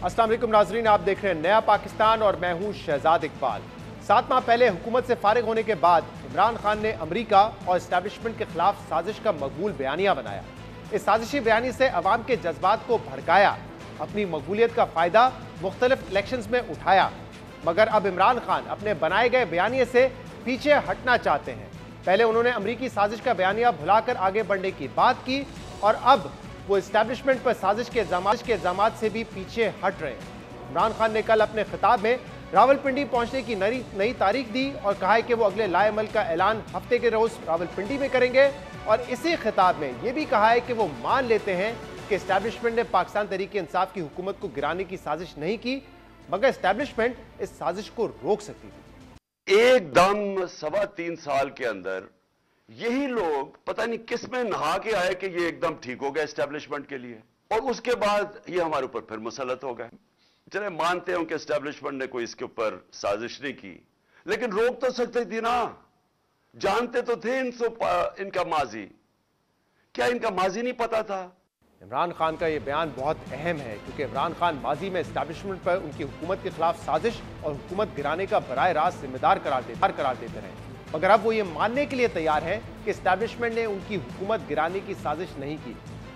अस्सलाम वालेकुम नाजरीन, आप देख रहे हैं नया पाकिस्तान और मैं हूं शहजाद इकबाल। 7 माह पहले हुकूमत से फारिग होने के बाद इमरान खान ने अमरीका और इस्टेब्लिशमेंट के खिलाफ साजिश का मकबूल बयानिया बनाया। इस साजिशी बयानी से अवाम के जज्बात को भड़काया, अपनी मकबूलियत का फायदा मुख्तलिफ इलेक्शंस में उठाया। मगर अब इमरान खान अपने बनाए गए बयानिए से पीछे हटना चाहते हैं। पहले उन्होंने अमरीकी साजिश का बयानिया भुलाकर आगे बढ़ने की बात की और अब वो इस्टेब्लिशमेंट पर साजिश के इल्जाम से भी पीछे हट रहे हैं। इमरान खान ने कल अपने खिताब में रावलपिंडी पहुंचने की नई तारीख दी और कहा है कि वो अगले लाएमल का ऐलान हफ्ते के रोज रावलपिंडी में करेंगे। और इसी खिताब में ये भी कहा है कि वो मान लेते हैं कि इस्टेब्लिशमेंट ने पाकिस्तान तहरीक इंसाफ की हुकूमत को गिराने की साजिश नहीं की, मगर इस्टेब्लिशमेंट इस साजिश को रोक सकती थी। एकदम 3.25 साल के अंदर यही लोग पता नहीं किस में नहा के आए कि ये एकदम ठीक हो गया एस्टेब्लिशमेंट के लिए, और उसके बाद ये हमारे ऊपर फिर मुसलत हो गए। चले मानते हो कि एस्टेब्लिशमेंट ने कोई इसके ऊपर साजिश नहीं की, लेकिन रोक तो सकते थी ना। जानते तो थे इनका माजी, क्या इनका माजी नहीं पता था? इमरान खान का यह बयान बहुत अहम है क्योंकि इमरान खान माजी में इस्टेब्लिशमेंट पर उनकी हुकूमत के खिलाफ साजिश और हुकूमत गिराने का बराह रास्त जिम्मेदार करार देते रहे, मगर अब वो ये मानने के लिए तैयार है कि इस्टेब्लिशमेंट ने उनकी हुकूमत गिराने की साजिश नहीं की।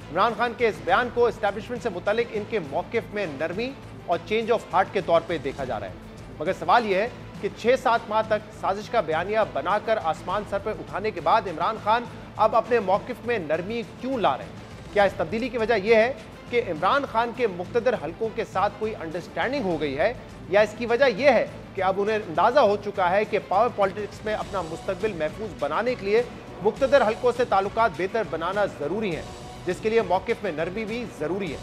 इमरान खान के इस बयान को इस्टेब्लिशमेंट से मुतालिक इनके मौकिफ में नरमी और चेंज ऑफ हार्ट के तौर पर देखा जा रहा है। मगर सवाल यह है कि 6-7 माह तक साजिश का बयानिया बनाकर आसमान सर पर उठाने के बाद इमरान खान अब अपने मौकिफ में नरमी क्यों ला रहे हैं? क्या इस तब्दीली की वजह यह है कि इमरान खान के मुख्तदर हलकों के साथ कोई अंडरस्टैंडिंग हो गई है, या इसकी वजह यह है कि अब उन्हें अंदाजा हो चुका है कि पावर पॉलिटिक्स में अपना मुस्तकबिल महफूज बनाने के लिए मुख्तदर हलकों से ताल्लुकात बेहतर बनाना जरूरी है, जिसके लिए मौकिफ में नरमी भी जरूरी है।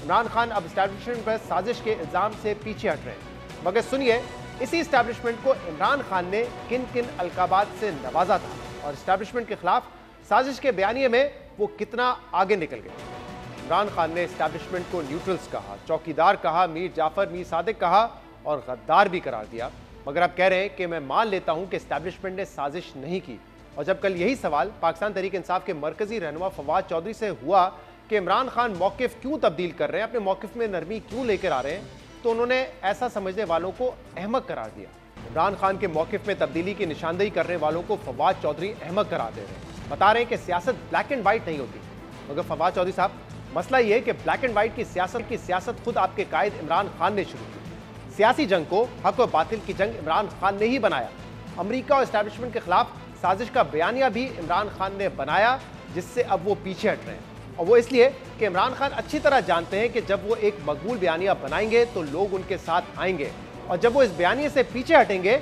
इमरान खान अब इस्टेब्लिशमेंट पर साजिश के इल्जाम से पीछे हट रहे हैं, मगर सुनिए इसी इस्टेब्लिशमेंट को इमरान खान ने किन किन अलकाबात से नवाजा था और इस्टेब्लिशमेंट के खिलाफ साजिश के बयानिए में वो कितना आगे निकल गए। इमरान खान ने इस्टेब्लिशमेंट को न्यूट्रल्स कहा, चौकीदार कहा, मीर जाफर मीर सादिक कहा और गद्दार भी करार दिया, मगर अब कह रहे हैं कि मैं मान लेता हूं कि इस्टेब्लिशमेंट ने साजिश नहीं की। और जब कल यही सवाल पाकिस्तान तहरीक इंसाफ के मरकजी रहनुमा फवाद चौधरी से हुआ कि इमरान खान मौकिफ क्यों तब्दील कर रहे हैं, अपने मौकिफ में नरमी क्यों लेकर आ रहे हैं, तो उन्होंने ऐसा समझने वालों को अहमक करार दिया। इमरान खान के मौकिफ में तब्दीली की निशानदेही करने वालों को फवाद चौधरी अहमक करार दे रहे हैं, बता रहे हैं कि सियासत ब्लैक एंड व्हाइट नहीं होती। मगर फवाद चौधरी साहब, मसला यह है कि ब्लैक एंड व्हाइट की सियासत खुद आपके कायद इमरान खान ने शुरू की। सियासी जंग को, हक और बातिल की जंग इमरान खान ने ही बनाया। अमेरिका और एस्टेब्लिशमेंट के खिलाफ साजिश का बयानिया भी इमरान खान ने बनाया, जिससे अब वो पीछे हट रहे हैं। और वो इसलिए कि इमरान खान अच्छी तरह जानते हैं कि जब वो एक मकबूल बयानिया बनाएंगे तो लोग उनके साथ आएंगे, और जब वो इस बयानिए से पीछे हटेंगे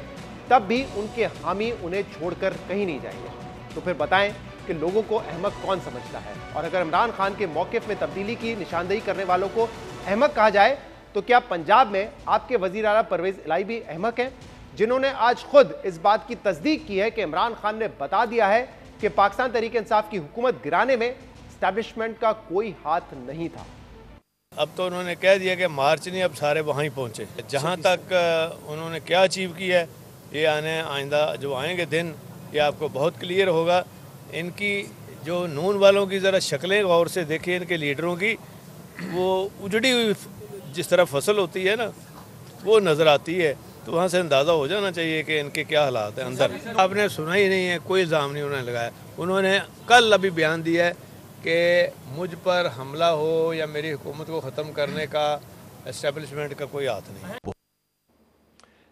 तब भी उनके हामी उन्हें छोड़कर कहीं नहीं जाएंगे। तो फिर बताएं कि लोगों को अहमक कौन समझता है? और अगर इमरान खान के मौकिफ में तब्दीली की निशानदेही करने वालों को अहमक कहा जाए, तो क्या पंजाब में आपके वजीर आला परवेज इलाही भी अहमक हैं, जिन्होंने आज खुद इस बात की तस्दीक की है कि इमरान खान ने बता दिया है कि पाकिस्तान तहरीक इंसाफ की हुकूमत गिराने में एस्टेब्लिशमेंट का कोई हाथ नहीं था। अब तो उन्होंने कह दिया कि मार्च नहीं, अब सारे वहीं पहुंचे। जहां तक उन्होंने क्या अचीव किया है, ये आइंदा जो आएंगे दिन, ये आपको बहुत क्लियर होगा। इनकी जो नून वालों की ज़रा शक्लें गौर से देखिए, इनके लीडरों की, वो उजड़ी हुई जिस तरह फसल होती है ना, वो नज़र आती है। तो वहाँ से अंदाज़ा हो जाना चाहिए कि इनके क्या हालात हैं अंदर। आपने सुना ही नहीं है, कोई इल्ज़ाम नहीं उन्होंने लगाया। उन्होंने कल अभी बयान दिया है कि मुझ पर हमला हो या मेरी हुकूमत को ख़त्म करने का एस्टेब्लिशमेंट का कोई हाथ नहीं है।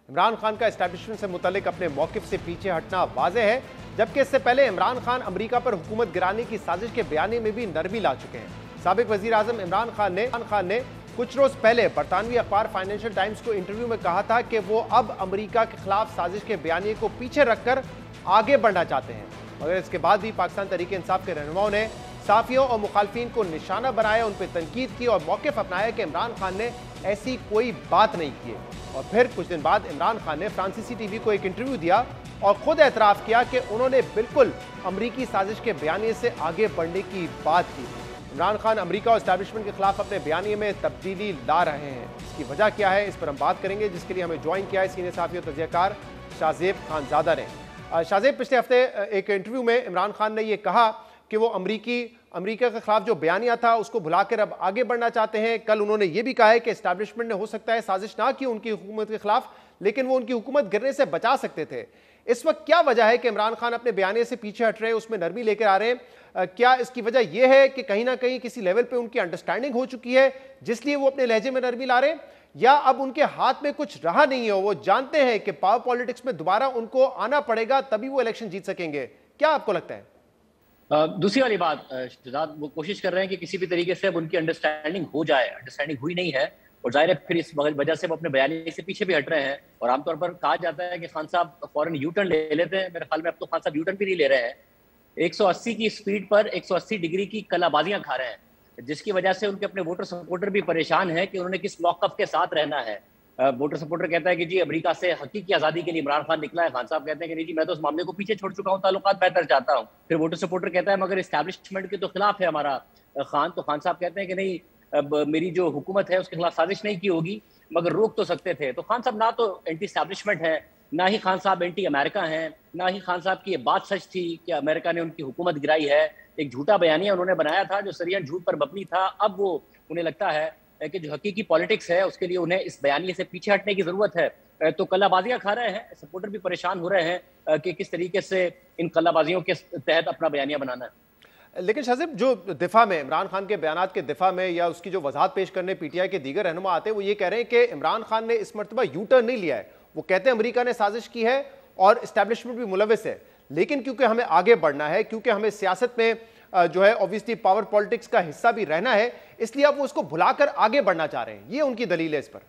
इमरान खान का एस्टेब्लिशमेंट से मुतालिक अपने मौकिफ से पीछे हटना वाज़ेह है, जबकि इससे पहले इमरान खान अमेरिका पर हुकूमत गिराने की साजिश के बयानी में भी नरमी ला चुके हैं। साबिक वजीर आजम इमरान खान ने कुछ रोज पहले बरतानवी अखबार फाइनेंशियल टाइम्स को इंटरव्यू में कहा था कि वो अब अमेरिका के खिलाफ साजिश के बयानी को पीछे रखकर आगे बढ़ना चाहते हैं, मगर इसके बाद भी पाकिस्तान तहरीक इंसाफ के रहनुमाओं ने साफियों और मुखालफिन को निशाना बनाया, उन पर तनकीद की और मौकिफ अपनाया कि इमरान खान ने ऐसी कोई बात नहीं की। और फिर कुछ दिन बाद इमरान खान ने फ्रांसीसी टीवी को एक इंटरव्यू दिया और खुद एतराफ़ किया कि उन्होंने बिल्कुल अमरीकी साजिश के बयानिए से आगे बढ़ने की बात की। इमरान खान अमरीका और एस्टेब्लिशमेंट के खिलाफ अपने बयानिए में तब्दीली ला रहे हैं। इसकी वजह क्या है, इस पर हम बात करेंगे, जिसके लिए हमें ज्वाइन किया है सीनियर सहाफ़ी और तजियाकार शाहजेब खानजादा ने। शाहजेब, पिछले हफ्ते एक इंटरव्यू में इमरान खान ने यह कहा कि वो अमरीकी अमेरिका के खिलाफ जो बयानिया था उसको भुलाकर अब आगे बढ़ना चाहते हैं। कल उन्होंने ये भी कहा है कि एस्टैब्लिशमेंट ने हो सकता है साजिश ना की उनकी हुकूमत के खिलाफ, लेकिन वो उनकी हुकूमत गिरने से बचा सकते थे। इस वक्त क्या वजह है कि इमरान खान अपने बयानिए से पीछे हट रहे हैं, उसमें नरमी लेकर आ रहे हैं? क्या इसकी वजह यह है कि कहीं ना कहीं किसी लेवल पे उनकी अंडरस्टैंडिंग हो चुकी है जिसलिए वो अपने लहजे में नरमी ला रहे हैं, या अब उनके हाथ में कुछ रहा नहीं है, वो जानते हैं कि पावर पॉलिटिक्स में दोबारा उनको आना पड़ेगा तभी वो इलेक्शन जीत सकेंगे? क्या आपको लगता है? दूसरी वाली बात शहजाद, वो कोशिश कर रहे हैं कि किसी भी तरीके से अब उनकी अंडरस्टैंडिंग हो जाए। अंडरस्टैंडिंग हुई नहीं है और जाहिर है फिर इस वजह से वो अपने बयानी से पीछे भी हट रहे हैं। और आमतौर पर कहा जाता है कि खान साहब फौरन यू टर्न ले लेते हैं। मेरे ख्याल में अब तो खान साहब यू टर्न भी नहीं ले रहे हैं। 180 की स्पीड पर 180 डिग्री की कलाबाजियां खा रहे हैं, जिसकी वजह से उनके अपने वोटर सपोर्टर भी परेशान है कि उन्होंने किस लॉकअप के साथ रहना है। वोटर सपोर्टर कहता है कि जी अमेरिका से हकीकी आज़ादी के लिए इमरान खान निकला है। खान साहब कहते हैं कि नहीं जी, मैं तो उस मामले को पीछे छोड़ चुका हूँ, ताल्लुकात बेहतर चाहता हूँ। फिर वोटर सपोर्टर कहता है मगर इस्टेब्लिशमेंट के तो खिलाफ है हमारा खान। तो खान साहब कहते हैं कि नहीं, अब मेरी जो हुकूमत है उसके खिलाफ साजिश नहीं की होगी मगर रोक तो सकते थे। तो खान साहब ना तो एंटी इस्टेब्लिशमेंट है, ना ही खान साहब एंटी अमेरिका हैं, ना ही खान साहब की ये बात सच थी कि अमेरिका ने उनकी हुकूमत गिराई है। एक झूठा बयानिया उन्होंने बनाया था जो सरियन झूठ पर मबनी था। अब वो उन्हें लगता है कि जो हकीकी पॉलिटिक्स है उसके लिए उन्हें इस बयानिए से पीछे हटने की जरूरत है। तो कल्लाबाजियां खा रहे हैं, सपोर्टर भी परेशान हो रहे हैं कि किस तरीके से इन कल्लाबाजियों के तहत अपना बयानिया बनाना है। लेकिन शाहज़ेब, जो दिफा में इमरान खान के बयानात के दिफा में या उसकी जो वजाहत पेश करने पीटीआई के दीगर रहनुमा आते हैं, वो ये कह रहे हैं कि इमरान खान ने इस मरतबा यू टर्न नहीं लिया है। वो कहते हैं अमेरिका ने साजिश की है और इस्टेब्लिशमेंट भी मुलविस है, लेकिन क्योंकि हमें आगे बढ़ना है, क्योंकि हमें सियासत में जो है ऑब्वियसली पावर पॉलिटिक्स का हिस्सा भी रहना है, इसलिए अब वो उसको भुलाकर आगे बढ़ना चाह रहे हैं। ये उनकी दलील है इस पर।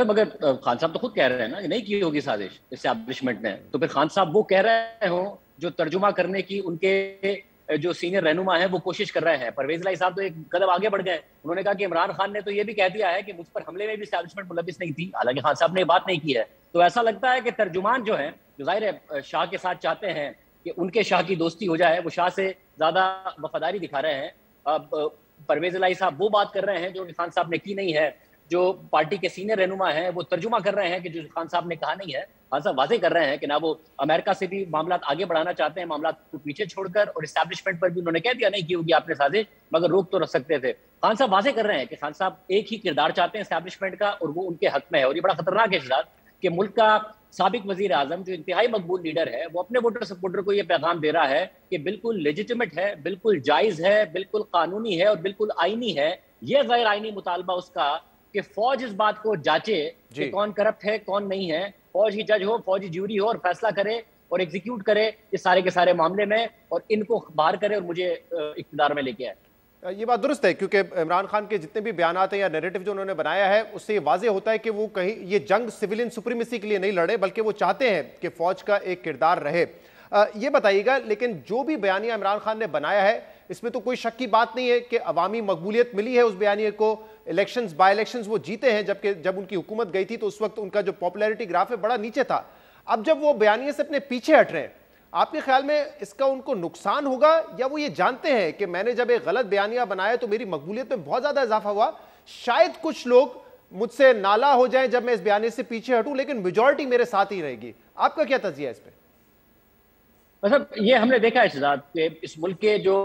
मगर खान साहब तो खुद कह रहे हैं ना कि नहीं की होगी साजिश इस्टेब्लिशमेंट ने। तो फिर खान साहब वो कह रहे हो जो तर्जुमा करने की उनके जो सीनियर रहनुमा है वो कोशिश कर रहे हैं। परवेज इलाही साहब तो एक कदम आगे बढ़ गए। उन्होंने कहा कि इमरान खान ने तो ये भी कह दिया है कि मुझ पर हमले में भी इस्टेब्लिशमेंट मुलविस नहीं थी। हालांकि खान साहब ने बात नहीं की है। तो ऐसा लगता है कि तर्जुमान जो है, जो जाहिर है शाह के साथ चाहते हैं कि उनके शाह की दोस्ती हो जाए, वो शाह से ज्यादा वफादारी दिखा रहे हैं। अब परवेज इलाही साहब वो बात कर रहे हैं जो खान साहब ने की नहीं है। जो पार्टी के सीनियर रहनुमा हैं वो तर्जुमा कर रहे हैं कि जो खान साहब ने कहा नहीं है। खान साहब वाजे कर रहे हैं कि ना वो अमेरिका से भी मामला आगे बढ़ाना चाहते हैं, मामला को पीछे छोड़कर, और इस्टेब्लिशमेंट पर भी उन्होंने कह दिया नहीं की होगी आपने साजिश, मगर रोक तो रख सकते थे। खान साहब वाजे कर रहे हैं कि खान साहब एक ही किरदार चाहते हैं इस्टेब्लिशमेंट का और वो उनके हक में है। और ये बड़ा खतरनाक है शहजाद कि मुल्क का साबिक वजीर आजम जो इंतहाई मकबूल लीडर है वो अपने वोटर सपोर्टर को ये पैगाम दे रहा है कि बिल्कुल लेजिटिमेट है, बिल्कुल जायज है, बिल्कुल कानूनी है और बिल्कुल आईनी है। ये गैर आईनी मुतालबा उसका कि फौज इस बात को जांचे कि कौन करप्ट है कौन नहीं है। फौज ही जज हो, फौज ही ज्यूरी हो और फैसला करे और एग्जीक्यूट करे इस सारे के सारे मामले में, और इनको बाहर करे और मुझे इख्तिदार में लेके आए। ये बात दुरुस्त है, क्योंकि इमरान खान के जितने भी बयानात हैं या नैरेटिव जो उन्होंने बनाया है उससे ये वाज़ेह होता है कि वो कहीं ये जंग सिविलियन सुप्रीमेसी के लिए नहीं लड़े, बल्कि वो चाहते हैं कि फौज का एक किरदार रहे। ये बताइएगा, लेकिन जो भी बयानिया इमरान खान ने बनाया है इसमें तो कोई शक की बात नहीं है कि अवामी मकबूलियत मिली है उस बयानिए को। इलेक्शंस, बाई इलेक्शंस वो जीते हैं, जबकि जब उनकी हुकूमत गई थी तो उस वक्त उनका जो पॉपुलैरिटी ग्राफ है बड़ा नीचे था। अब जब वो बयानिए से अपने पीछे हट रहे हैं, आपके ख्याल में इसका उनको नुकसान होगा, या वो ये जानते हैं कि मैंने जब एक गलत बयानिया बनाया तो मेरी मकबूलियत में बहुत ज्यादा इजाफा हुआ, शायद कुछ लोग मुझसे नाला हो जाएं जब मैं इस बयानिए से पीछे हटूं, लेकिन मेजॉरिटी मेरे साथ ही रहेगी? आपका क्या तजिया है इस पर? मतलब ये हमने देखा है शहजाद कि इस मुल्क के जो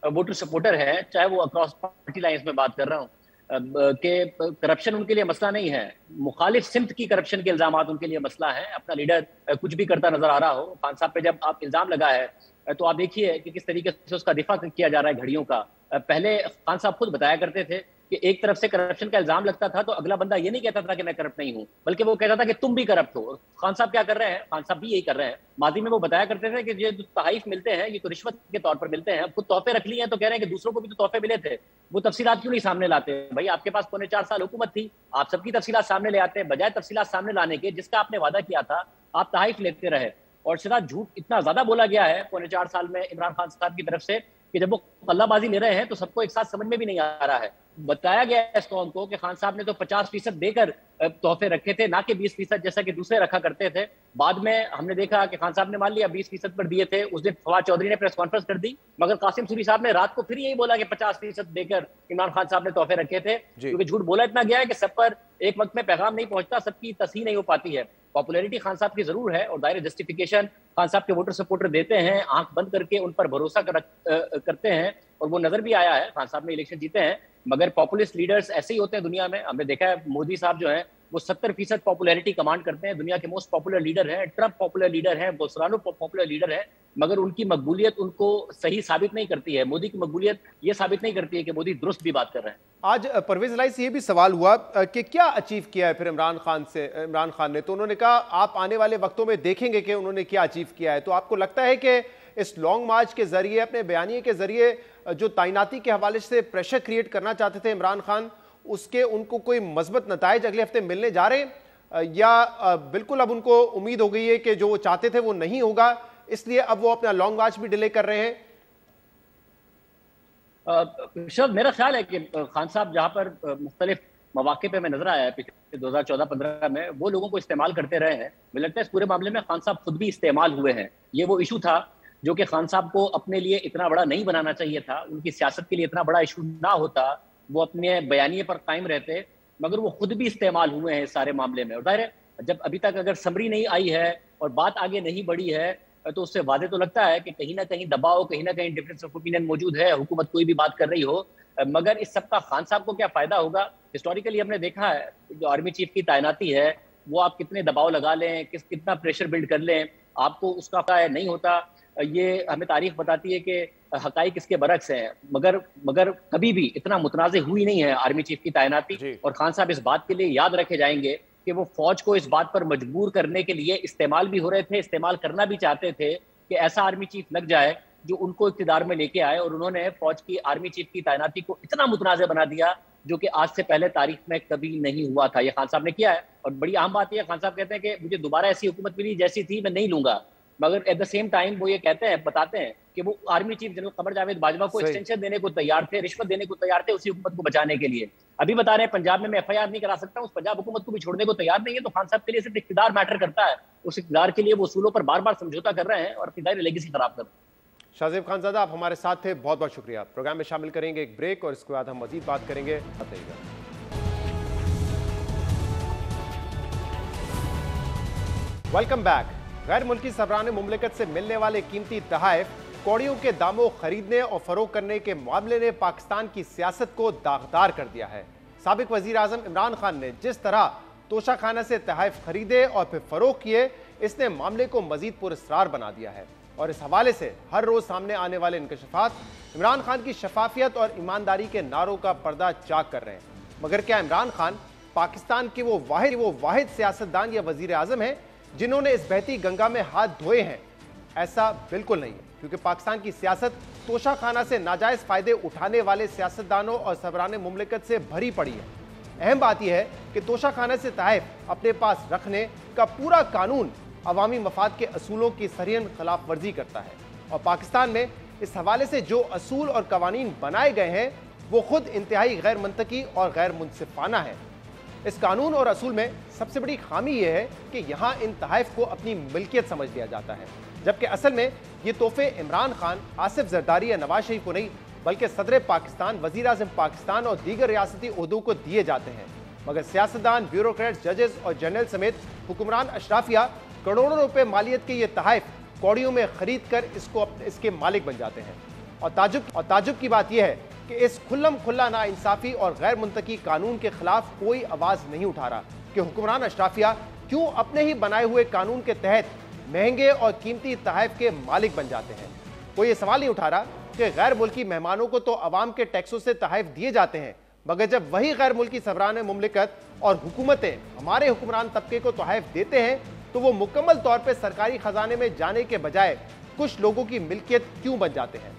वोटर सपोर्टर हैं, चाहे वो अक्रॉस पार्टी लाइंस में बात कर रहा हूँ, कि करप्शन उनके लिए मसला नहीं है, मुखालिफ सिमत की करप्शन के इल्जाम उनके लिए मसला है। अपना लीडर कुछ भी करता नजर आ रहा हो, खान साहब पे जब आप इल्जाम लगा है तो आप देखिए कि किस तरीके से उसका दिफा किया जा रहा है घड़ियों का। पहले खान साहब खुद बताया करते थे कि एक तरफ से करप्शन का इल्जाम लगता था तो अगला बंदा ये नहीं कहता था कि मैं करप्ट नहीं हूं, बल्कि वो कहता था कि तुम भी करप्ट हो। खान साहब क्या कर रहे हैं? खान साहब भी यही कर रहे हैं। माजी में वो बताया करते थे कि ये जो तहाइफ मिलते हैं ये तो रिश्वत के तौर पर मिलते हैं। अब खुद तोहफे रख लिए हैं तो कह रहे हैं कि दूसरों को भी तो तोहफे मिले थे, वो तफसीलात क्यों नहीं सामने लाते? भाई आपके पास 4.25 साल हुकूमत थी, आप सबकी तफसीलात सामने ले आते हैं। बजाय तफसीलात सामने लाने के जिसका आपने वादा किया था, आप तहाइफ लेते रहे। और सिर्फ झूठ इतना ज्यादा बोला गया है 4.25 साल में इमरान खान साहब की तरफ से कि जब वो पल्लाबाजी ले रहे हैं तो सबको एक साथ समझ में भी नहीं आ रहा है। बताया गया है इस कौम को कि खान साहब ने तो 50% देकर तोहफे रखे थे, ना कि 20% जैसा कि दूसरे रखा करते थे। बाद में हमने देखा कि खान साहब ने मान लिया 20% पर दिए थे। उस दिन फवाद चौधरी ने प्रेस कॉन्फ्रेंस कर दी, मगर कासिम सूरी साहब ने रात को फिर यही बोला कि 50% देकर इमरान खान साहब ने तोहफे रखे थे, क्योंकि झूठ बोला इतना गया है कि सब पर एक वक्त में पैगाम नहीं पहुंचता, सबकी तस्हीह नहीं हो पाती है। पॉपुलैरिटी खान साहब की जरूर है और दायरे जस्टिफिकेशन खान साहब के वोटर सपोर्टर देते हैं, आंख बंद करके उन पर भरोसा करते हैं, और वो नजर भी आया है। खान साहब ने इलेक्शन जीते हैं, मगर पॉपुलिस्ट लीडर्स ऐसे ही होते हैं दुनिया में। हमने देखा है मोदी साहब जो है वो 70% पॉपुलैरिटी कमांड करते हैं, दुनिया के मोस्ट पॉपुलर लीडर हैं, ट्रम्प पॉपुलर लीडर हैं, बोल्सोनारो पॉपुलर लीडर हैं, मगर उनकी मकबूलियत उनको सही साबित नहीं करती है। मोदी की मकबूलियत ये साबित नहीं करती है कि मोदी दुरुस्त भी बात कर रहे हैं। आज परवेज इलाही से ये भी सवाल हुआ कि क्या अचीव किया है फिर इमरान खान ने, तो उन्होंने कहा आप आने वाले वक्तों में देखेंगे कि उन्होंने क्या अचीव किया है। तो आपको लगता है कि इस लॉन्ग मार्च के जरिए, अपने बयानिए के जरिए जो तैनाती के हवाले से प्रेशर क्रिएट करना चाहते थे इमरान खान, उसके उनको कोई मजबूत नताइज अगले हफ्ते मिलने जा रहे हैं, या बिल्कुल अब उनको उम्मीद हो गई है कि जो वो चाहते थे वो नहीं होगा, इसलिए अब वो अपना लॉन्ग मार्च भी डिले कर रहे हैं? शब मेरा ख्याल है कि खान साहब जहां पर मुख्तलिफ मौके पे मैं नजर आया है पिछले 2014-15 में, वो लोगों को इस्तेमाल करते रहे हैं। मुझे लगता है इस पूरे मामले में खान साहब खुद भी इस्तेमाल हुए हैं। ये वो इशू था जो कि खान साहब को अपने लिए इतना बड़ा नहीं बनाना चाहिए था, उनकी सियासत के लिए इतना बड़ा इशू ना होता, वो अपने बयानिए पर कायम रहते, मगर वो खुद भी इस्तेमाल हुए हैं इस सारे मामले में। और जाहिर है जब अभी तक अगर समरी नहीं आई है और बात आगे नहीं बढ़ी है, तो उससे वादे तो लगता है कि कहीं ना कहीं दबाव, कहीं ना कहीं डिफरेंस ऑफ ओपिनियन मौजूद है, हुकूमत कोई भी बात कर रही हो, मगर इस सब का खान साहब को क्या फायदा होगा? हिस्टोरिकली हमने देखा है जो आर्मी चीफ की तैनाती है वो आप कितने दबाव लगा लें, कितना प्रेशर बिल्ड कर लें, आपको उसका फायदा नहीं होता। ये हमें तारीख बताती है कि हकाइक इसके बरक्स हैं, मगर कभी भी इतना मुतनाज़े हुई नहीं है आर्मी चीफ की तैनाती। और खान साहब इस बात के लिए याद रखे जाएंगे कि वो फौज को इस बात पर मजबूर करने के लिए इस्तेमाल भी हो रहे थे, इस्तेमाल करना भी चाहते थे कि ऐसा आर्मी चीफ लग जाए जो उनको इक़्तिदार में लेके आए, और उन्होंने फौज की आर्मी चीफ की तैनाती को इतना मुतनाज़ बना दिया जो कि आज से पहले तारीख में कभी नहीं हुआ था। ये खान साहब ने किया है, और बड़ी आम बात यह, खान साहब कहते हैं कि मुझे दोबारा ऐसी हुकूमत मिली जैसी थी मैं नहीं लूंगा, मगर एट द सेम टाइम वो ये कहते हैं, बताते हैं कि वो army chief general Qamar Javed Bajwa को एक्सटेंशन देने को तैयार थे, रिश्वत देने को तैयार थे उसी हुकूमत को बचाने के लिए। अभी बता रहे हैं पंजाब में मैं FIR नहीं करा सकता, उस पंजाब हुकूमत को भी छोड़ने को तैयार नहीं है। तो खान साहब के लिए सिर्फ इक़्तिदार मैटर करता है, उस इक़्तिदार के लिए वो उसूलों पर बार बार समझौता कर रहे हैं और अपनी दायरे लेगेसी खराब कर रहे हैं। शाहजेब खानजादा, आप हमारे साथ थे, बहुत बहुत शुक्रिया। प्रोग्राम में शामिल करेंगे एक ब्रेक और इसके बाद हम मजीद बात करेंगे। बताइएगा। Welcome back. गैर मुल्की सरबराह मुमलिकत से मिलने वाले कीमती तोहफे, कौड़ियों के दामों खरीदने और फरोख्त करने के मामले ने पाकिस्तान की सियासत को दागदार कर दिया है। साबिक वजीर आजम इमरान खान ने जिस तरह तोशाखाना से तोहफे खरीदे और फिर फरोख्त किए, इसने मामले को मजीद पुरअसरार बना दिया है। और इस हवाले से हर रोज सामने आने वाले इंकशाफात इमरान खान की शफाफियत और ईमानदारी के नारों का पर्दा चाक कर रहे हैं। मगर क्या इमरान खान पाकिस्तान के वो वाहिद सियासतदान या वजीर आजम हैं जिन्होंने इस बहती गंगा में हाथ धोए हैं? ऐसा बिल्कुल नहीं है, क्योंकि पाकिस्तान की सियासत तोशाखाना से नाजायज फायदे उठाने वाले सियासतदानों और सरबराह मुमलिकत से भरी पड़ी है। अहम बात यह है कि तोशाखाना से तोहफे अपने पास रखने का पूरा कानून अवामी मफाद के असूलों की सरियन खिलाफ वर्जी करता है, और पाकिस्तान में इस हवाले से जो असूल और कवानीन बनाए गए हैं वो खुद इंतहाई गैर मंतकी और गैर मुनसिफाना है। इस कानून और असूल में सबसे बड़ी खामी यह है कि यहाँ इन तोहफे को अपनी मिल्कियत समझ लिया जाता है, जबकि असल में ये तोहफे इमरान खान, आसिफ जरदारी या नवाज शरीफ को नहीं, बल्कि सदर पाकिस्तान, वजीर आज़म पाकिस्तान और दीगर रियासती ओहदों को दिए जाते हैं। मगर सियासतदान, ब्यूरोक्रेट्स, जजेस और जनरल समेत हुक्मरान अशराफिया करोड़ों रुपए मालियत के ये तोहफे कौड़ियों में खरीद कर इसके मालिक बन जाते हैं। और ताजुब की बात यह है कि इस खुल्लम खुल्ला नाइंसाफी और गैर मुंतकी कानून के खिलाफ कोई आवाज़ नहीं उठा रहा कि हुक्मरान अशराफिया क्यों अपने ही बनाए हुए कानून के तहत महंगे और कीमती तोहफे के मालिक बन जाते हैं। कोई ये सवाल नहीं उठा रहा कि गैर मुल्की मेहमानों को तो अवाम के टैक्सों से तोहफे दिए जाते हैं, मगर जब वही गैर मुल्की सरबराह मुमलिकत और हुकूमतें हमारे हुक्मरान तबके को तोहफे देते हैं तो वो मुकम्मल तौर पर सरकारी खजाने में जाने के बजाय कुछ लोगों की मिल्कियत क्यों बन जाते हैं?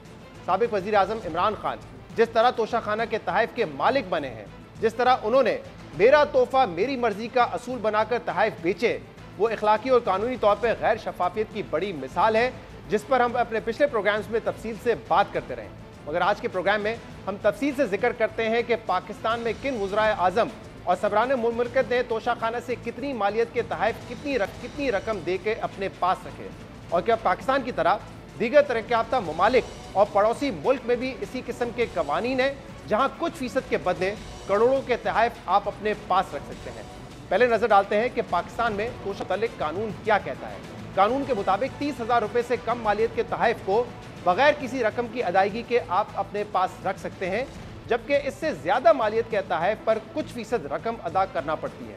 साबिक वजीर आजम इमरान खान जिस तरह तोशाखाना के तोहफे के मालिक बने हैं, जिस तरह उन्होंने मेरा तोहफा मेरी मर्जी का असूल बनाकर तोहफे बेचे, वो इखलाकी और कानूनी तौर पर गैर शफाफियत की बड़ी मिसाल है, जिस पर हम अपने पिछले प्रोग्राम्स में तफसील से बात करते रहे। मगर आज के प्रोग्राम में हम तफसील से जिक्र करते हैं कि पाकिस्तान में किन वज़राए आज़म और सबरान मुमलिकत ने तोशाखाना से कितनी मालियत के तहत कितनी रकम दे के अपने पास रखे, और क्या पाकिस्तान की तरह दीगर तरक्की याफ्ता ममालिक और पड़ोसी मुल्क में भी इसी किस्म के कवानीन हैं जहां कुछ फीसद के बदले करोड़ों के तहत आप अपने पास रख सकते हैं। पहले नजर डालते हैं कि पाकिस्तान में तोशा मुतल्लिक कानून क्या कहता है। कानून के मुताबिक 30,000 रुपए से कम मालियत के तहत को बगैर किसी रकम की अदायगी के आप अपने पास रख सकते हैं, जबकि इससे ज्यादा मालियत के तहत पर कुछ फीसद रकम अदा करना पड़ती है।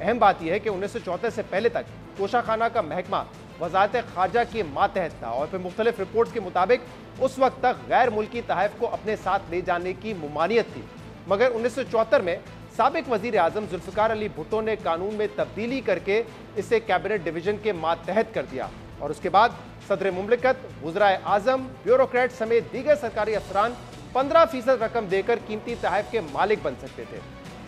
अहम बात यह है कि 1974 से पहले तक तोशाखाना का महकमा वजारत खारजा के मातहत था और फिर मुख्तलिफ रिपोर्ट्स के मुताबिक उस वक्त तक गैर मुल्की तहफ को अपने साथ ले जाने की मुमानियत थी, मगर 1974 में साबिक वजीर आजम जुल्फिकार अली भुट्टो ने कानून में तब्दीली करके इसे कैबिनेट डिवीजन के मातहत कर दिया और उसके बाद सदर मुमलिकत, वज़राए आजम, ब्यूरोक्रेट समेत दीगर सरकारी अफसरान 15% रकम देकर कीमती तहफ के मालिक बन सकते थे।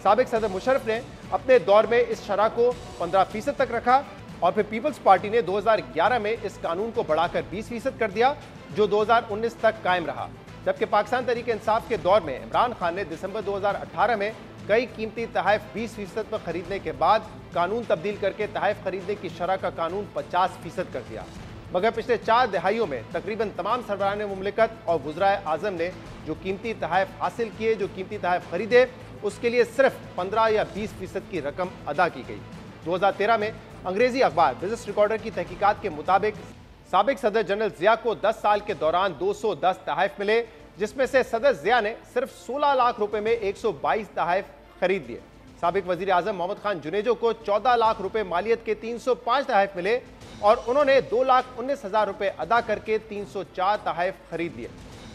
साबिक सदर मुशर्रफ ने अपने दौर में इस शरह को 15% तक रखा और फिर पीपल्स पार्टी ने 2011 में इस कानून को बढ़ाकर 20% कर दिया, जो 2019 तक कायम रहा। जबकि पाकिस्तान तहरीक इंसाफ के दौर में इमरान खान ने दिसंबर 2018 में कई कीमती तहफ 20% पर खरीदने के बाद कानून तब्दील करके तहफ खरीदने की शरह का कानून 50% कर दिया। मगर पिछले 4 दहाइयों में तकरीबन तमाम सरबराहान मुमलिकत और वज़राए आज़म ने जो कीमती तहफ हासिल किए, जो कीमती तहफ खरीदे, उसके लिए सिर्फ 15 या 20% की रकम अदा की गई। 2013 में अंग्रेजी अखबार बिजनेस रिकॉर्डर की तहकीकात के मुताबिक साबिक सदर जनरल जिया को 10 साल के दौरान 210 तहफ मिले, जिसमें से सदर जिया ने सिर्फ 16 लाख रुपए में 122 तहफ खरीद लिए। साबिक वजीर आजम मोहम्मद खान जुनेजो को 14 लाख रुपए मालियत के 305 तहफ मिले और उन्होंने 2,19,000 रुपए अदा करके 304 तहफ खरीद लिए।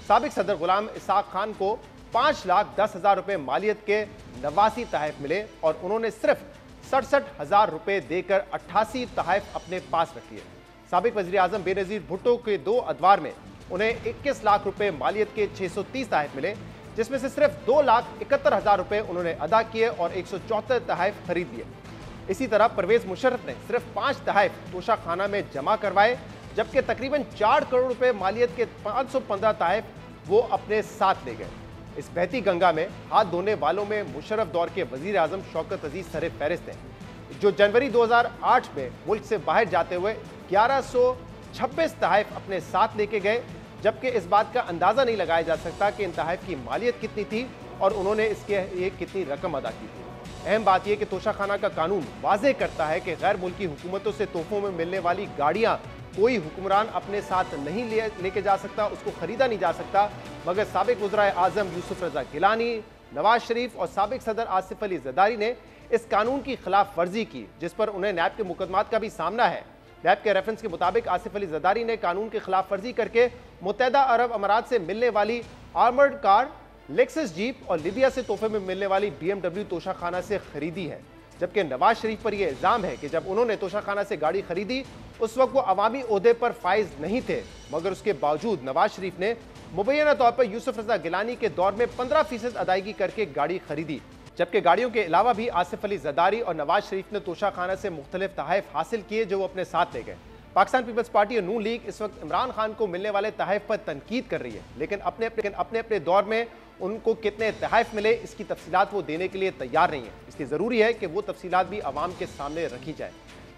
साबिक सदर गुलाम इसाक खान को 5,10,000 रुपए मालियत के 89 तहफ मिले और उन्होंने सिर्फ 67,000 रुपए देकर 88 तहफ अपने पास रख लिए। साबिक वजीर आजम बेनजीर भुट्टो के 2 अदवार में उन्हें 21 लाख रुपए मालियत के 630 तहफ मिले, जिसमें से सिर्फ 2,71,000 रुपए उन्होंने अदा किए और 174 तहफ खरीद लिए। इसी तरह परवेज मुशर्रफ ने सिर्फ 5 तहफ तोशाखाना में जमा करवाए, जबकि तकरीबन 4 करोड़ रुपए मालियत के 515 तहफ वो अपने साथ ले गए। इस बहती गंगा में हाथ धोने वालों में मुशर्रफ दौर के वजीर आजम शौकत अजीज सर फहरिस्त हैं, जो जनवरी 2008 में मुल्क से बाहर जाते हुए 1126 तहफ अपने साथ लेके गए, जबकि इस बात का अंदाजा नहीं लगाया जा सकता कि इन तहफ की मालियत कितनी थी और उन्होंने इसके लिए कितनी रकम अदा की थी। अहम बात यह कि तोशाखाना का कानून वाज़ेह करता है कि गैर मुल्की हुकूमतों से तोहफों में मिलने वाली गाड़ियां कोई हुक्मरान अपने साथ नहीं लेके जा सकता, उसको खरीदा नहीं जा सकता, मगर साबिक वज़राए आज़म यूसुफ रज़ा गिलानी, नवाज शरीफ और साबिक सदर आसिफ अली ज़रदारी ने इस कानून की खिलाफ वर्जी की, जिस पर उन्हें नैब के मुकदमात का भी सामना है। नैब के रेफरेंस के मुताबिक आसिफ अली ज़रदारी ने कानून की खिलाफ वर्जी करके मुत्तहदा अरब अमारात से मिलने वाली आर्मर्ड कार, लेक्सस जीप और लीबिया से तोहफे में मिलने वाली BMW तोशाखाना से खरीदी है। जबकि नवाज शरीफ पर यह इल्जाम है कि जब उन्होंने तोशाखाना से गाड़ी खरीदी उस वक्त वो अवामी ओहदे पर फाइज नहीं थे, मगर उसके बावजूद नवाज शरीफ ने मुबैना तौर पर यूसुफ रज़ा गिलानी के दौर में 15% अदायगी करके गाड़ी खरीदी। जबकि गाड़ियों के अलावा भी आसिफ अली ज़रदारी और नवाज शरीफ ने तोशाखाना से मुख्तलिफ तहफ हासिल किए, जो वो अपने साथ ले गए। पाकिस्तान पीपल्स पार्टी और नून लीग इस वक्त इमरान खान को मिलने वाले तहफ पर तनकीद कर रही है, लेकिन अपने दौर में उनको कितने तहफ मिले इसकी तफसीलात वो देने के लिए तैयार नहीं है। इसलिए ज़रूरी है कि वो तफसीलात भी आवाम के सामने रखी जाए।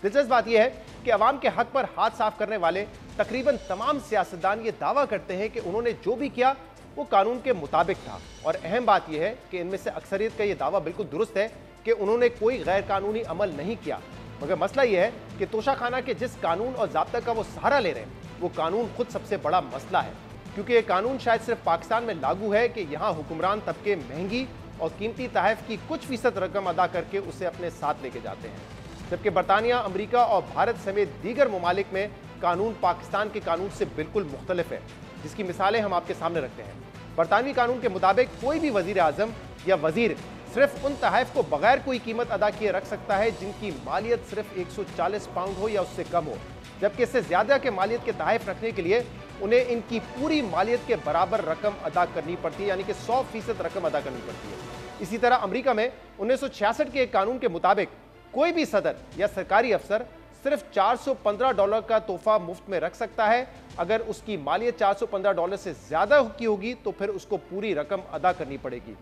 दिलचस्प बात यह है कि अवाम के हक पर हाथ साफ करने वाले तकरीबन तमाम सियासतदान ये दावा करते हैं कि उन्होंने जो भी किया वो कानून के मुताबिक था, और अहम बात यह है कि इनमें से अक्सरियत का ये दावा बिल्कुल दुरुस्त है कि उन्होंने कोई गैर कानूनी अमल नहीं किया। मगर मसला यह है कि तोशाखाना के जिस कानून और ज़ाब्ता का वो सहारा ले रहे हैं वो कानून खुद सबसे बड़ा मसला है, क्योंकि ये कानून शायद सिर्फ पाकिस्तान में लागू है कि यहाँ हुक्मरान तबके महंगी और कीमती तहफ की कुछ फीसद रकम अदा करके उसे अपने साथ लेके जाते हैं, जबकि बरतानिया, अमरीका और भारत समेत दीगर ममालिक में कानून पाकिस्तान के कानून से बिल्कुल मुख्तलिफ है, जिसकी मिसालें हम आपके सामने रखते हैं। बरतानवी कानून के मुताबिक कोई भी वजीर आजम या वजीर सिर्फ उन तहफ को बगैर कोई कीमत अदा किए रख सकता है जिनकी मालियत सिर्फ 140 पाउंड हो या उससे कम हो, जबकि इससे ज्यादा के मालियत के तहफ रखने के लिए उन्हें इनकी पूरी मालियत के बराबर रकम अदा करनी पड़ती है, यानी कि 100% रकम अदा करनी पड़ती है। इसी तरह अमेरिका में 1966 के एक कानून के मुताबिक कोई भी सदर या सरकारी अफसर सिर्फ $415 का तोहफा मुफ्त में रख सकता है, अगर उसकी मालियत $415 से ज्यादा की होगी तो फिर उसको पूरी रकम अदा करनी पड़ेगी।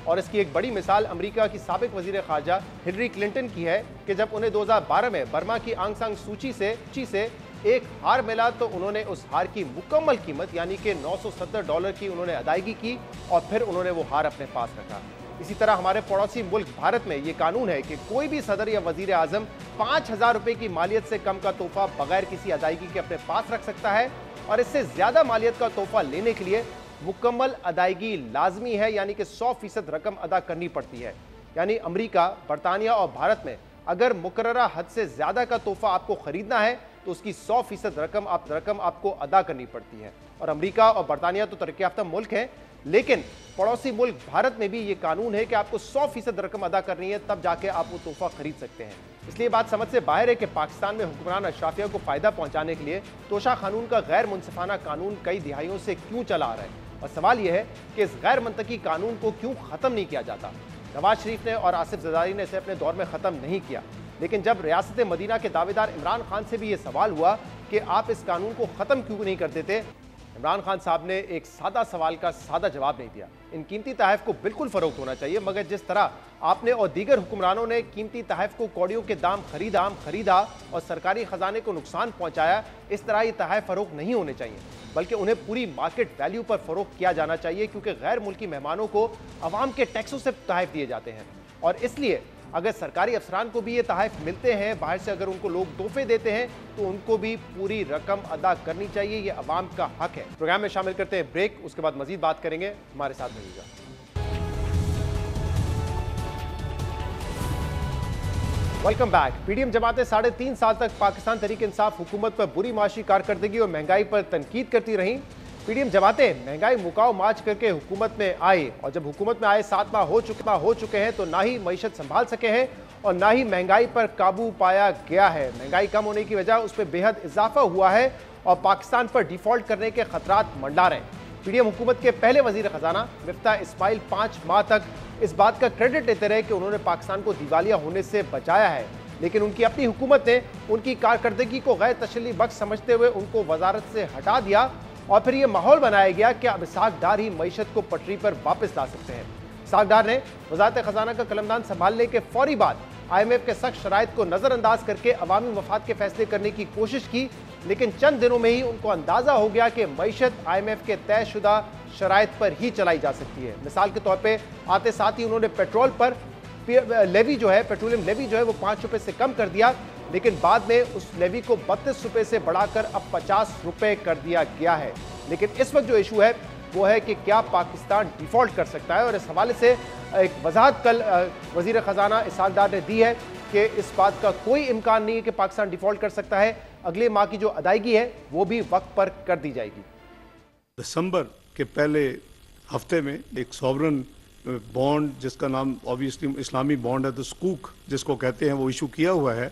और इसकी एक बड़ी मिसाल अमेरिका की साबिक वजीर खारजा हिलरी क्लिंटन की है कि जब उन्हें 2012 में बर्मा की आंग सान सूची से एक हार मिला तो उन्होंने उस हार की मुकम्मल कीमत यानी कि $970 की उन्होंने अदायगी की और फिर उन्होंने वो हार अपने पास रखा। इसी तरह हमारे पड़ोसी मुल्क भारत में ये कानून है कि कोई भी सदर या वजीर आजम 5,000 रुपए की मालियत से कम का तोहफा बगैर किसी अदायगी के अपने पास रख सकता है और इससे ज्यादा मालियत का तोहफा लेने के लिए मुकम्मल अदायगी लाजमी है, यानी कि 100% रकम अदा करनी पड़ती है। यानी अमेरिका, बरतानिया और भारत में अगर मुकर्ररा हद से ज्यादा का तोहफा आपको खरीदना है तो उसकी 100% रकम आपको अदा करनी पड़ती है। और अमेरिका और बरतानिया तो तरक्की याफ्ता मुल्क हैं, लेकिन पड़ोसी मुल्क भारत में भी ये कानून है कि आपको 100% रकम अदा करनी है, तब जाके आप वो तोहफा खरीद सकते हैं। इसलिए बात समझ से बाहर है कि पाकिस्तान में हुक्मरान अशराफिया को फायदा पहुंचाने के लिए तोशा कानून का गैर मुनसिफाना कानून कई दिहाइयों से क्यों चला आ रहा है। और सवाल यह है कि इस गैर मंतकी कानून को क्यों खत्म नहीं किया जाता। नवाज शरीफ ने और आसिफ जरदारी ने इसे अपने दौर में खत्म नहीं किया, लेकिन जब रियासत मदीना के दावेदार इमरान खान से भी यह सवाल हुआ कि आप इस कानून को खत्म क्यों नहीं कर देते, इमरान खान साहब ने एक सादा सवाल का सादा जवाब नहीं दिया। इन कीमती तहफ को बिल्कुल फरोख्त होना चाहिए, मगर जिस तरह आपने और दीगर हुक्मरानों ने कीमती तहफ को कौड़ियों के दाम खरीदा और सरकारी खजाने को नुकसान पहुंचाया, इस तरह ये तहफ फरोख्त नहीं होने चाहिए, बल्कि उन्हें पूरी मार्केट वैल्यू पर फरोख्त किया जाना चाहिए, क्योंकि गैर मुल्की मेहमानों को अवाम के टैक्सों से तहफ दिए जाते हैं। और इसलिए अगर सरकारी अफसरान को भी ये तहफ मिलते हैं, बाहर से अगर उनको लोग तोहफे देते हैं, तो उनको भी पूरी रकम अदा करनी चाहिए। ये अवाम का हक है। प्रोग्राम में शामिल करते हैं ब्रेक, उसके बाद मजीद बात करेंगे। हमारे साथ रहिएगा। Welcome back. पीडीएम जमातें 3.5 साल तक पाकिस्तान तहरीक इंसाफ हुकूमत पर बुरी माशी कारकर्दगी और महंगाई पर तनकीद करती रहीं। पीडीएम जमातें महंगाई मुकाओ मार्च करके हुकूमत में आए और जब हुकूमत में आए 7 माह हो चुके हैं तो ना ही मईशत संभाल सके हैं और ना ही महंगाई पर काबू पाया गया है। महंगाई कम होने की वजह उस पर बेहद इजाफा हुआ है और पाकिस्तान पर डिफॉल्ट करने के खतरात मंडरा रहे हैं। पीडीएम हुकूमत के पहले वजीर खजाना मिफ्ता इस्माइल 5 माह तक इस बात का क्रेडिट लेते रहे कि उन्होंने पाकिस्तान को दिवालिया होने से बचाया है, लेकिन उनकी अपनी हुकूमत ने उनकी कारकर्दगी को गैर तसल्ली बख्श समझते हुए उनको वजारत से हटा दिया और फिर यह माहौल बनाया गया कि अब इसहाक डार ही मईशत को पटरी पर वापस ला सकते हैं। इसहाक डार ने वजारत खजाना का कलमदान संभालने के फौरी बाद IMF के सख्त शराइत को नजरअंदाज करके अवामी मफाद के फैसले करने की कोशिश की, लेकिन चंद दिनों में ही उनको अंदाजा हो गया कि मईशत IMF के तयशुदा शराइत पर ही चलाई जा सकती है। मिसाल के तौर पर आते साथ ही उन्होंने पेट्रोल पर लेवी जो है, पेट्रोलियम लेवी जो है वो 5 रुपए से कम कर दिया, लेकिन बाद में उस लेवी को 32 रुपए से बढ़ाकर अब 50 रुपए कर दिया गया है। लेकिन इस वक्त जो इशू है वो है कि क्या पाकिस्तान डिफॉल्ट कर सकता है, और इस हवाले से एक वजाहत कल वजीर खजाना इसहाक डार ने दी है कि इस बात का कोई इम्कान नहीं है कि पाकिस्तान डिफॉल्ट कर सकता है। अगले माह की जो अदायगी है वो भी वक्त पर कर दी जाएगी। दिसंबर के पहले हफ्ते में एक सॉवरन बॉन्ड जिसका नाम ऑब्वियसली इस्लामी बॉन्ड है, तो स्कूक जिसको कहते हैं, वो इशू किया हुआ है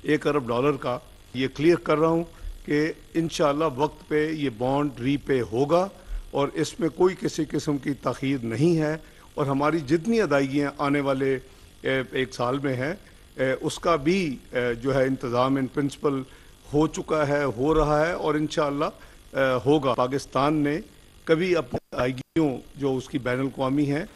$1 अरब का। ये क्लियर कर रहा हूँ कि इंशाअल्लाह वक्त पे ये बॉन्ड रीपे होगा और इसमें कोई किसी किस्म की ताख़ीर नहीं है, और हमारी जितनी अदायगियाँ आने वाले 1 साल में हैं उसका भी जो है इंतज़ाम इन प्रिंसिपल हो चुका है, हो रहा है और इंशाअल्लाह होगा। पाकिस्तान ने कभी अपनी अदायगियों जो उसकी बैनुल अक़वामी हैं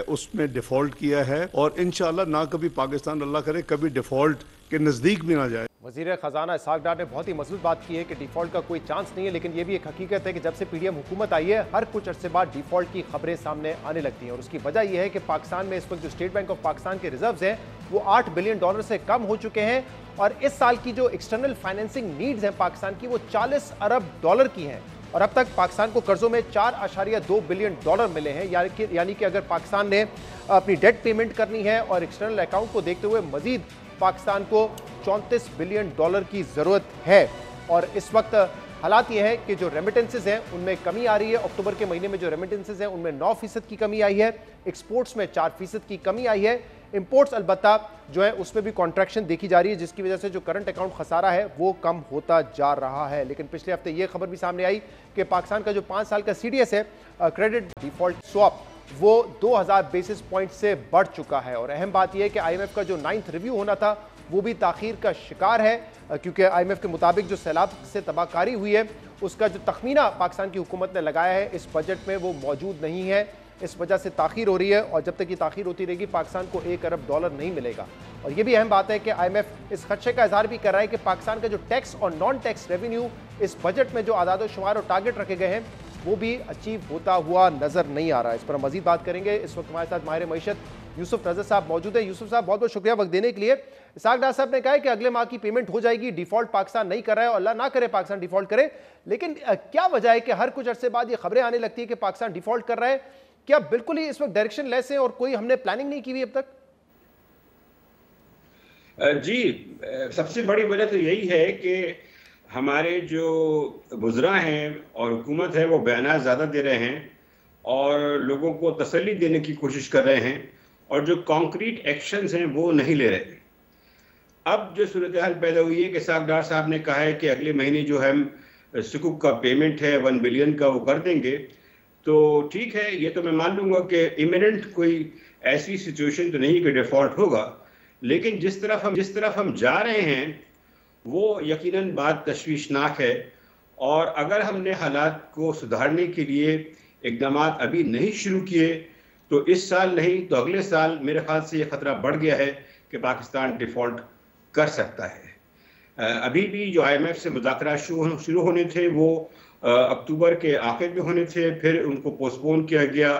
उसमें डिफ़ॉल्ट किया है और इंशाअल्लाह ना कभी पाकिस्तान, अल्लाह करे, कभी डिफ़ॉल्ट के नज़दीक भी ना जाए। वज़ीर ख़जाना इसहाक डार ने बहुत ही मजबूत बात की है कि डिफ़ॉल्ट का कोई चांस नहीं है, लेकिन यह भी एक हकीकत है कि जब से पीडीएम हुकूमत आई है हर कुछ अरसे बाद डिफ़ॉल्ट की खबरें सामने आने लगती हैं, और उसकी वजह यह है कि पाकिस्तान में इस वक्त जो स्टेट बैंक ऑफ पाकिस्तान के रिजर्व्स हैं वो $8 बिलियन से कम हो चुके हैं, और इस साल की जो एक्सटर्नल फाइनेंसिंग नीड्स हैं पाकिस्तान की वो $40 अरब की हैं, और अब तक पाकिस्तान को कर्जों में $4.2 बिलियन मिले हैं। यानी कि अगर पाकिस्तान ने अपनी डेट पेमेंट करनी है और एक्सटर्नल अकाउंट को देखते हुए मजीद पाकिस्तान को $34 बिलियन की ज़रूरत है। और इस वक्त हालात ये है कि जो रेमिटेंसेज हैं उनमें कमी आ रही है। अक्टूबर के महीने में जो रेमिटेंसेज हैं उनमें 9% की कमी आई है, एक्सपोर्ट्स में 4% की कमी आई है, इंपोर्ट्स अलबत्ता जो है उसमें भी कॉन्ट्रैक्शन देखी जा रही है, जिसकी वजह से जो करंट अकाउंट खसारा है वो कम होता जा रहा है। लेकिन पिछले हफ्ते ये खबर भी सामने आई कि पाकिस्तान का जो 5 साल का CDS है, क्रेडिट डिफॉल्ट स्वैप, वो 2000 बेसिस पॉइंट से बढ़ चुका है। और अहम बात यह है कि IMF का जो 9th रिव्यू होना था वो भी ताखीर का शिकार है, क्योंकि IMF के मुताबिक जो सैलाब से तबाहकारी हुई है उसका जो तखमीना पाकिस्तान की हुकूमत ने लगाया है इस बजट में वो मौजूद नहीं है। इस वजह से ताखीर हो रही है और जब तक ये ताखीर होती रहेगी पाकिस्तान को $1 अरब नहीं मिलेगा। और ये भी अहम बात है कि IMF इस खदशे का इजहार भी कर रहा है कि पाकिस्तान का जो टैक्स और नॉन टैक्स रेवेन्यू इस बजट में जो आदाद शुमार और टारगेट रखे गए हैं वो भी अचीव होता हुआ नजर नहीं आ रहा है। इस पर हम मजीद बात करेंगे। इस वक्त हमारे साथ माहिर मईशत यूसुफ नजर साहब मौजूद है। यूसुफ साहब बहुत बहुत शुक्रिया वक्त देने के लिए। इसाक डार साहब ने कहा है कि अगले माह की पेमेंट हो जाएगी, डिफॉल्ट पाकिस्तान नहीं कर रहा है और अल्लाह ना करे पाकिस्तान डिफॉल्ट करे, लेकिन क्या वजह है कि हर कुछ अरसे बाद ये खबरें आने लगती है कि पाकिस्तान डिफॉल्ट कर रहा है? क्या बिल्कुल ही इस वक्त डायरेक्शन लेस है और कोई हमने प्लानिंग नहीं की हुई अब तक? जी, सबसे बड़ी वजह तो यही है कि हमारे जो वज़रा हैं और हुकूमत है वो बयान ज़्यादा दे रहे हैं और लोगों को तसल्ली देने की कोशिश कर रहे हैं और जो कॉन्क्रीट एक्शंस हैं वो नहीं ले रहे। अब जो सूरत हाल पैदा हुई है कि इसाक डार साहब ने कहा है कि अगले महीने जो हम सुकूक का पेमेंट है 1 बिलियन का वो कर देंगे, तो ठीक है, ये तो मैं मान लूँगा कि इमिनेंट कोई ऐसी सिचुएशन तो नहीं कि डिफ़ॉल्ट होगा, लेकिन जिस तरफ हम जा रहे हैं वो यकीनन बात तशवीशनाक है। और अगर हमने हालात को सुधारने के लिए इक़दाम अभी नहीं शुरू किए तो इस साल नहीं तो अगले साल मेरे ख्याल से ये ख़तरा बढ़ गया है कि पाकिस्तान डिफ़ॉल्ट कर सकता है। अभी भी जो IMF से मुज़ाकरात शुरू होने थे वो अक्टूबर के आखिर में होने थे, फिर उनको पोस्टपोन किया गया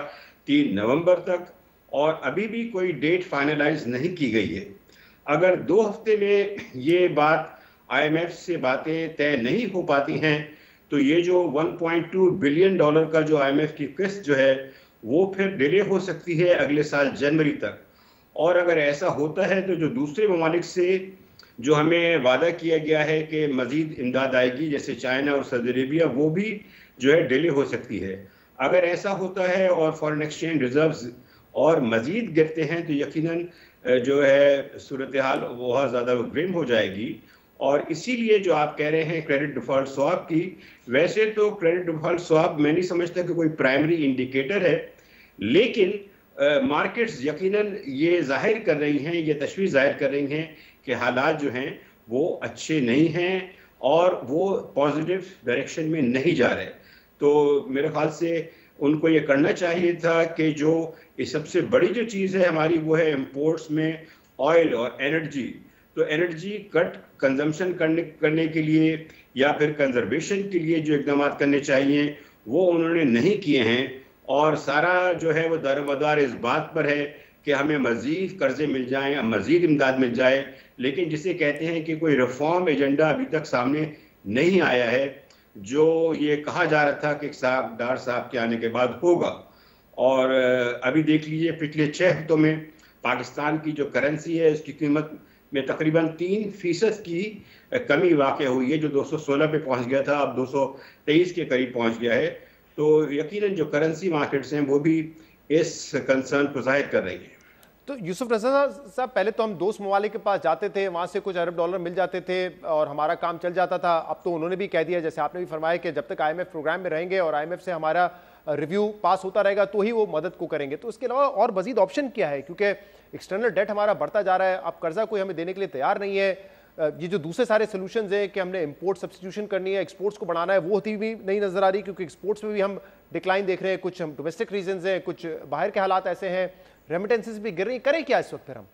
3 नवंबर तक और अभी भी कोई डेट फाइनलाइज नहीं की गई है। अगर 2 हफ्ते में ये बात IMF से बातें तय नहीं हो पाती हैं तो ये जो $1.2 बिलियन का जो IMF की किस्त जो है वो फिर डिले हो सकती है अगले साल जनवरी तक। और अगर ऐसा होता है तो जो दूसरे ममालिक से जो हमें वादा किया गया है कि मज़ीद इमदाद आएगी, जैसे चाइना और सऊदी अरेबिया, वो भी जो है डिले हो सकती है। अगर ऐसा होता है और फॉरेन एक्सचेंज रिजर्व्स और मज़ीद गिरते हैं तो यकीनन जो है सूरत हाल बहुत ज़्यादा ग्रिम हो जाएगी। और इसीलिए जो आप कह रहे हैं क्रेडिट डिफ़ॉल्ट स्वैप की, वैसे तो क्रेडिट डिफ़ॉल्ट स्वैप मैं नहीं समझता कि कोई प्राइमरी इंडिकेटर है, लेकिन मार्केट्स यकीनन ये जाहिर कर रही हैं, ये तशवीश जाहिर कर रही हैं कि हालात जो हैं वो अच्छे नहीं हैं और वो पॉजिटिव डायरेक्शन में नहीं जा रहे। तो मेरे ख्याल से उनको ये करना चाहिए था कि जो ये सबसे बड़ी जो चीज़ है हमारी वो है इंपोर्ट्स में ऑयल और एनर्जी। तो एनर्जी कट कंजम्पशन करने के लिए या फिर कंजर्वेशन के लिए जो इक़दाम करने चाहिए वो उन्होंने नहीं किए हैं और सारा जो है वो दारोमदार इस बात पर है कि हमें मज़ीद कर्जे मिल जाएं, मज़ीद इमदाद मिल जाए, लेकिन जिसे कहते हैं कि कोई रिफॉर्म एजेंडा अभी तक सामने नहीं आया है जो ये कहा जा रहा था कि इसाक डार साहब के आने के बाद होगा। और अभी देख लीजिए पिछले 6 हफ्तों में पाकिस्तान की जो करेंसी है उसकी कीमत में तकरीबन 3% की कमी वाक़ हुई है, जो 216 पे पहुंच गया था अब 223 के करीब पहुंच गया है। तो यकीनन जो करेंसी मार्केट्स हैं वो भी इस कंसर्न को जाहिर कर रही है। तो यूसुफ रज़ा साहब, पहले तो हम दोस्त ममालिक के पास जाते थे, वहाँ से कुछ $1 मिल जाते थे और हमारा काम चल जाता था। अब तो उन्होंने भी कह दिया, जैसे आपने भी फरमाया, कि जब तक IMF प्रोग्राम में रहेंगे और IMF से हमारा रिव्यू पास होता रहेगा तो ही वो मदद को करेंगे। तो उसके अलावा और मजीद ऑप्शन क्या है? क्योंकि एक्सटर्नल डेट हमारा बढ़ता जा रहा है, अब कर्जा कोई हमें देने के लिए तैयार नहीं है। ये जो दूसरे सारे सोल्यूशंस हैं कि हमने इंपोर्ट सब्स्टिट्यूशन करनी है, एक्सपोर्ट्स को बढ़ाना है, वो होती भी नहीं नजर आ रही, क्योंकि एक्सपोर्ट्स में भी हम डिक्लाइन देख रहे हैं। कुछ हम डोमेस्टिक रीजंस हैं, कुछ बाहर के हालात ऐसे हैं, रेमिटेंसेस भी गिर रही। करें क्या इस वक्त फिर हम?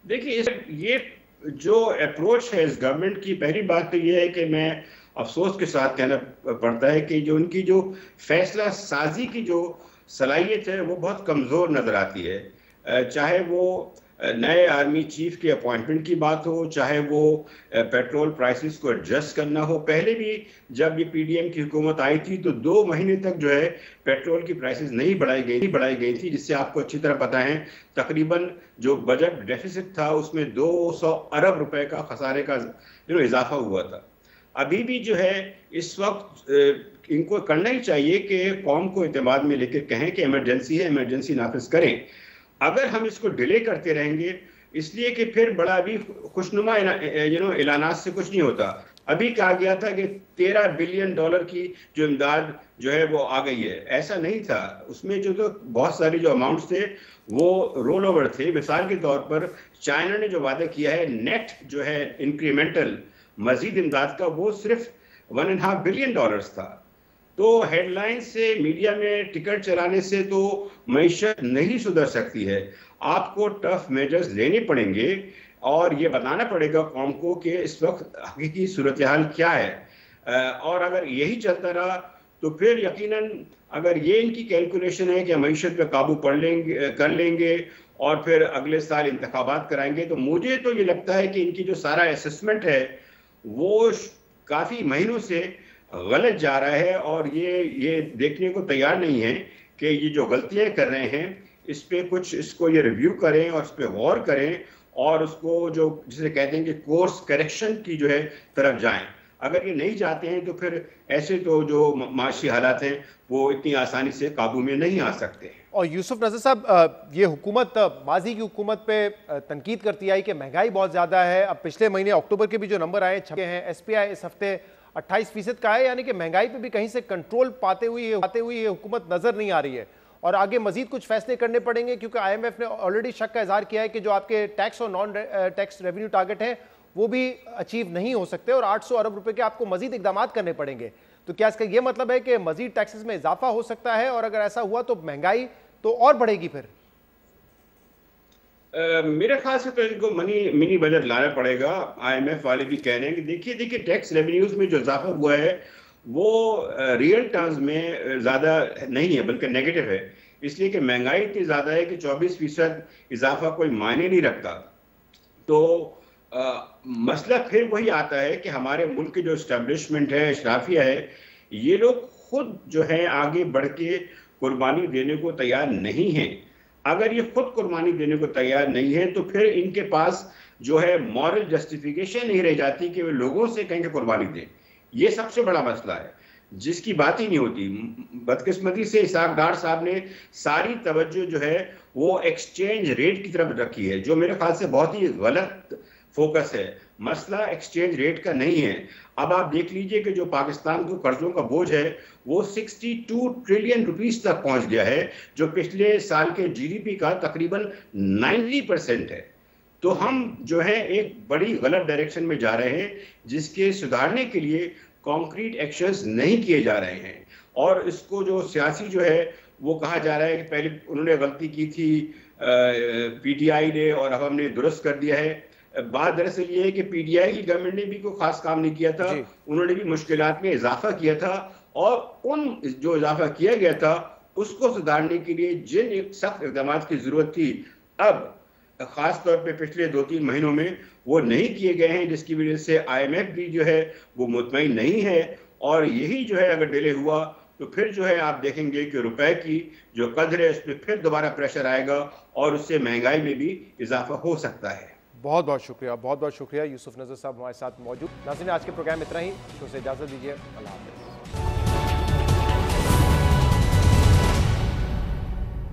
देखिए, ये जो अप्रोच है इस गवर्नमेंट की, पहली बात तो ये है कि मैं अफसोस के साथ कहना पड़ता है कि जो उनकी जो फैसला साजी की जो सलाहियत है वो बहुत कमज़ोर नज़र आती है। चाहे वो नए आर्मी चीफ के अपॉइंटमेंट की बात हो, चाहे वो पेट्रोल प्राइसेस को एडजस्ट करना हो। पहले भी जब ये PDM की हुकूमत आई थी तो 2 महीने तक जो है पेट्रोल की प्राइसेस नहीं बढ़ाई गई थी, जिससे आपको अच्छी तरह पता है तकरीबन जो बजट डेफिसिट था उसमें 200 अरब रुपए का खसारे का इजाफा हुआ था। अभी भी जो है इस वक्त इनको करना ही चाहिए कि कौम को एतमाद में लेकर कहें कि इमरजेंसी है, इमरजेंसी नाफिज करें। अगर हम इसको डिले करते रहेंगे, इसलिए कि फिर बड़ा भी खुशनुमा ऐलानात से कुछ नहीं होता। अभी कहा गया था कि $13 बिलियन की जो इमदाद जो है वो आ गई है, ऐसा नहीं था। उसमें जो तो बहुत सारे जो अमाउंट्स थे वो रोल ओवर थे। मिसाल के तौर पर चाइना ने जो वादा किया है नेट जो है इंक्रीमेंटल मजीद इमदाद का, वो सिर्फ $1.5 बिलियन था। तो हेडलाइन से, मीडिया में टिकट चलाने से तो मईशत नहीं सुधर सकती है। आपको टफ मेजर्स लेने पड़ेंगे और ये बताना पड़ेगा कौम को कि इस वक्त हकीकी सूरत हाल क्या है। और अगर यही चलता रहा तो फिर यकीनन अगर ये इनकी कैलकुलेशन है कि मईशत पे काबू कर लेंगे और फिर अगले साल इंतखाबात कराएंगे, तो मुझे तो ये लगता है कि इनकी जो सारा असेसमेंट है वो काफ़ी महीनों से गलत जा रहा है और ये देखने को तैयार नहीं है कि ये जो गलतियां कर रहे हैं इस पे कुछ इसको ये रिव्यू करें और इस पे गौर करें और उसको जो जिसे कहते हैं कि कोर्स करेक्शन की जो है तरफ जाएं। अगर ये नहीं जाते हैं तो फिर ऐसे तो जो माशी हालात हैं वो इतनी आसानी से काबू में नहीं आ सकते। और यूसुफ नजर साहब, ये हुकूमत माजी की हुकूमत पे तनकीद करती आई कि महंगाई बहुत ज़्यादा है। अब पिछले महीने अक्टूबर के भी जो नंबर आए छपे हैं, SPI इस हफ्ते 28% का है, यानी कि महंगाई पे भी कहीं से कंट्रोल पाते हुए ये हुकूमत नजर नहीं आ रही है। और आगे मजीद कुछ फैसले करने पड़ेंगे क्योंकि IMF ने ऑलरेडी शक का इजहार किया है कि जो आपके टैक्स और नॉन टैक्स रेवेन्यू टारगेट हैं वो भी अचीव नहीं हो सकते और 800 अरब रुपए के आपको मजीद इकदाम करने पड़ेंगे। तो क्या इसका ये मतलब है कि मजीद टैक्सेस में इजाफा हो सकता है और अगर ऐसा हुआ तो महंगाई तो और बढ़ेगी फिर? मेरे ख्याल से तो इनको मिनी बजट लाना पड़ेगा। IMF वाले भी कह रहे हैं कि देखिए टैक्स रेवेन्यूज में जो इजाफा हुआ है वो रियल टर्म्स में ज़्यादा नहीं है बल्कि नेगेटिव है, इसलिए कि महंगाई इतनी ज़्यादा है कि 24% इजाफा कोई मायने नहीं रखता। तो मसला फिर वही आता है कि हमारे मुल्क की जो इस्टेब्लिशमेंट है, अशराफिया है, ये लोग खुद जो है आगे बढ़ के कुर्बानी देने को तैयार नहीं हैं। अगर ये खुद कुर्बानी देने को तैयार नहीं है तो फिर इनके पास जो है मॉरल जस्टिफिकेशन नहीं रह जाती कि वे लोगों से कहेंगे कुर्बानी दें। ये सबसे बड़ा मसला है जिसकी बात ही नहीं होती। बदकिस्मती से इसाक डार साहब ने सारी तवज्जो जो है वो एक्सचेंज रेट की तरफ रखी है, जो मेरे ख्याल से बहुत ही गलत फोकस है। मसला एक्सचेंज रेट का नहीं है। अब आप देख लीजिए कि जो पाकिस्तान को कर्जों का बोझ है वो 62 ट्रिलियन रुपीस तक पहुंच गया है, जो पिछले साल के GDP का तकरीबन 90% है। तो हम जो है एक बड़ी गलत डायरेक्शन में जा रहे हैं जिसके सुधारने के लिए कॉन्क्रीट एक्शंस नहीं किए जा रहे हैं। और इसको जो सियासी जो है वो कहा जा रहा है कि पहले उन्होंने गलती की थी PTI ने और अब हमने दुरुस्त कर दिया है। बात दरअसल ये है कि PTI की गवर्नमेंट ने भी कोई खास काम नहीं किया था, उन्होंने भी मुश्किलात में इजाफा किया था और उन जो इजाफा किया गया था उसको सुधारने के लिए जिन सख्त इक़दाम की जरूरत थी अब खास तौर पे पिछले 2-3 महीनों में वो नहीं किए गए हैं, जिसकी वजह से IMF भी जो है वो मुतमईन नहीं है। और यही जो है अगर डिले हुआ तो फिर जो है आप देखेंगे कि रुपए की जो कदर है उस पर फिर दोबारा प्रेशर आएगा और उससे महंगाई में भी इजाफा हो सकता है। बहुत बहुत शुक्रिया यूसुफ नजर साहब हमारे साथ मौजूद। नाज़रीन, आज के प्रोग्राम इतना ही, शो से इजाजत दीजिए। अल्लाह हाफ़िज़।